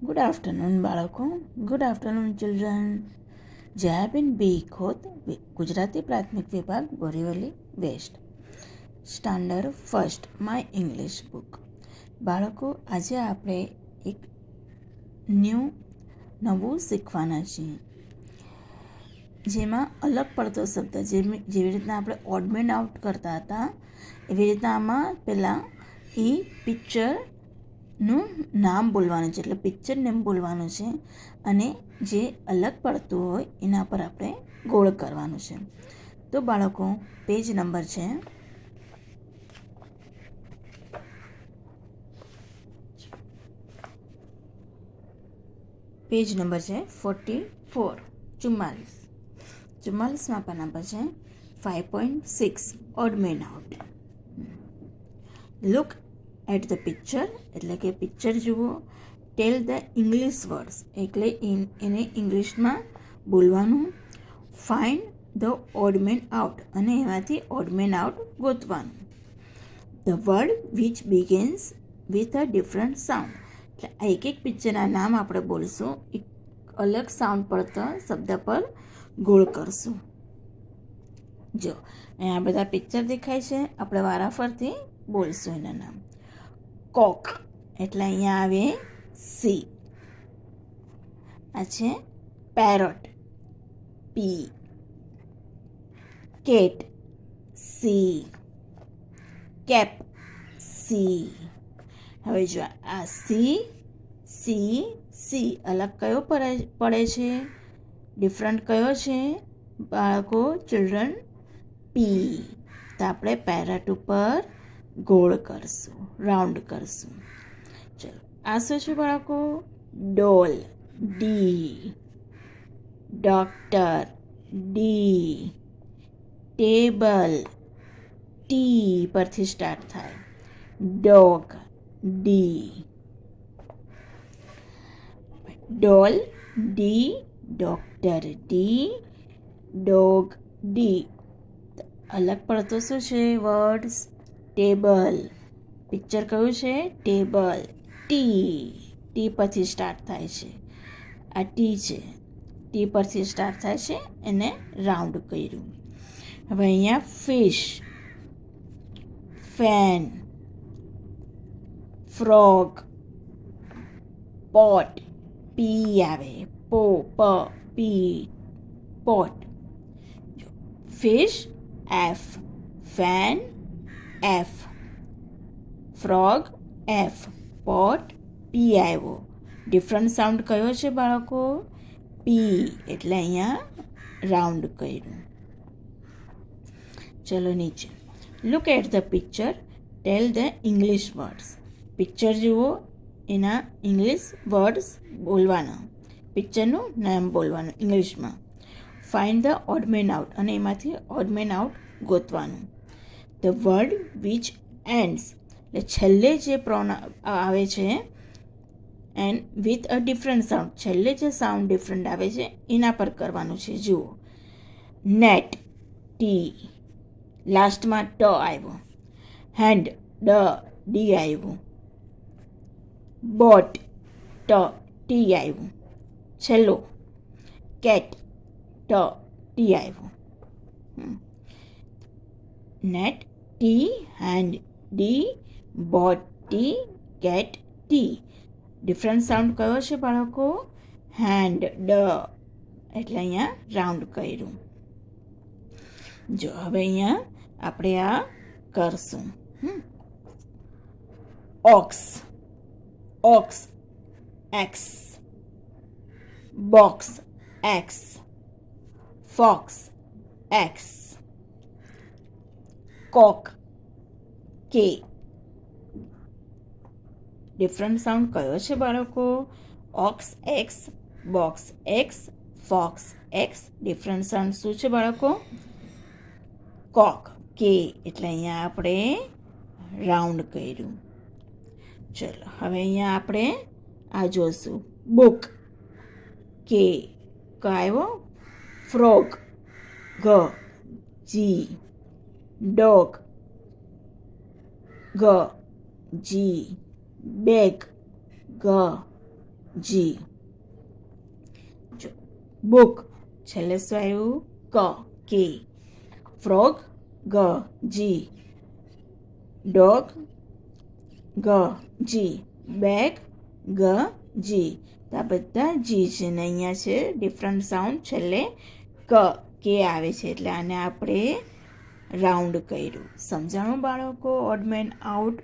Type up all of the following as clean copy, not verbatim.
Good afternoon બાળકો. Good afternoon children. Jayaben B Khot, Gujarati પ્રાથમિક વિભાગ, Borivali west. Standard first, my English book. બાળકો, આજે આપણે એક નવું શીખવાના છીએ, જેમાં અલગ પડતો શબ્દ, જેવી રીતના આપણે ઓડમેન આઉટ કરતા હતા, એવી રીતના આમાં પહેલાં એ પિક્ચરનું નામ બોલવાનું છે, એટલે પિક્ચર નેમ બોલવાનું છે, અને જે અલગ પડતું હોય એના પર આપણે ગોળ કરવાનું છે. તો બાળકો, પેજ નંબર છે 44, 44માં પાના પર છે 5.6 odd man out. Look at the picture, એટલે કે પિક્ચર જુઓ. ટેલ ધ ઇંગ્લિશ વર્ડ્સ, એટલે એને ઇંગ્લિશમાં બોલવાનું. Find the odd man out, અને એમાંથી ઓડ મેન આઉટ ગોતવાનું. The word which begins with a different sound, એટલે આ એક પિક્ચરના નામ આપણે બોલશું, એક અલગ સાઉન્ડ પડતા શબ્દ પર ગોળ કરશું. જો અહીંયા બધા પિક્ચર દેખાય છે, આપણે વારાફરથી બોલશું એના નામ. કોક, એટલે અહીંયા આવે સી. આ છે parrot, P. Cat, C. Cap, C. હવે જો આ સી, સી, સી અલગ કયો પડે છે, ડિફરન્ટ કયો છે બાળકો, ચિલ્ડ્રન? પી. તો આપણે પેરેટ ઉપર ગોળ કરશું, રાઉન્ડ કરશું. ચલો, આ શું છે બાળકો? Doll, D. Doctor, D. Table, T પરથી સ્ટાર્ટ થાય. Dog, D. Doll, D. Doctor, D. Dog, D. અલગ પડતો શું છે વર્ડ્સ? ટેબલ. પિક્ચર કયું છે? ટેબલ. ટી, ટી પરથી સ્ટાર્ટ થાય છે. આ ટી છે, ટી પરથી સ્ટાર્ટ થાય છે, એને રાઉન્ડ કર્યું. હવે અહીંયા fish, fan, frog, pot, P આવે, P, pot. Fish, F. Fan, F. Frog, F. Pot, P આવ્યો. ડિફરન્ટ સાઉન્ડ કયો છે બાળકો? પી, એટલે અહીંયા રાઉન્ડ કર્યું. ચલો નીચે. Look at the picture, tell the English words. Picture જુઓ, એના ઇંગ્લિશ વર્ડ્સ બોલવાના, પિક્ચરનું નામ બોલવાનું ઇંગ્લિશમાં. Find the odd man out, અને એમાંથી ઓડ મેન આઉટ ગોતવાનું. ધ વર્ડ વિચ એન્ડ્સ, એટલે છેલ્લે જે આવે છે, end with a different sound, છેલ્લે જે સાઉન્ડ ડિફરન્ટ આવે છે એના પર કરવાનું છે. જુઓ, નેટ, ટી. લાસ્ટમાં ટ આવ્યો. હેન્ડ, ડી આવ્યું. બોટ, ટી આવ્યું. છેલ્લો કેટ, ટી આવ્યું. Net, T. Hand, D. Boat, T. Cat, T. Different sound કયો છે બાળકો? હેન્ડ, એટલે અહીંયા રાઉન્ડ કર્યું. જો હવે અહીંયા આપણે આ કરશું. Ox, ox, X. Box, X. Fox, X. Cock, K. Different sound કયો છે બાળકો? Ox, X. Box, X. Fox, X. Different sound શું છે બાળકો? કોક, કે. એટલે અહીંયા આપણે રાઉન્ડ કર્યું. ચલો હવે અહીંયા આપણે આ જોશું. બુક, કે. આવ્યો. ફ્રોગ, જી. ડોગ, જી. બેગ, જી. બુક છેલ્લે શું આવ્યું? ક, કે. ફ્રોગ ગ, જી. ડોગ ગ, જી. બેગ ગ, જી. તો આ બધા જી છે ને અહીંયા છે ડિફરન્ટ સાઉન્ડ છેલ્લે ક, કે આવે છે એટલે આને આપણે રાઉન્ડ કર્યું. સમજાણું બાળકો? ઓડમેન આઉટ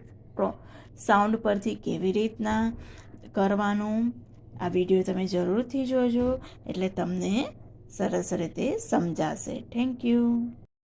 સાઉન્ડ પરથી કેવી રીતના કરવાનું? આ વિડીયો તમે જરૂરથી જોજો એટલે તમને સરસ રીતે સમજાશે. Thank you.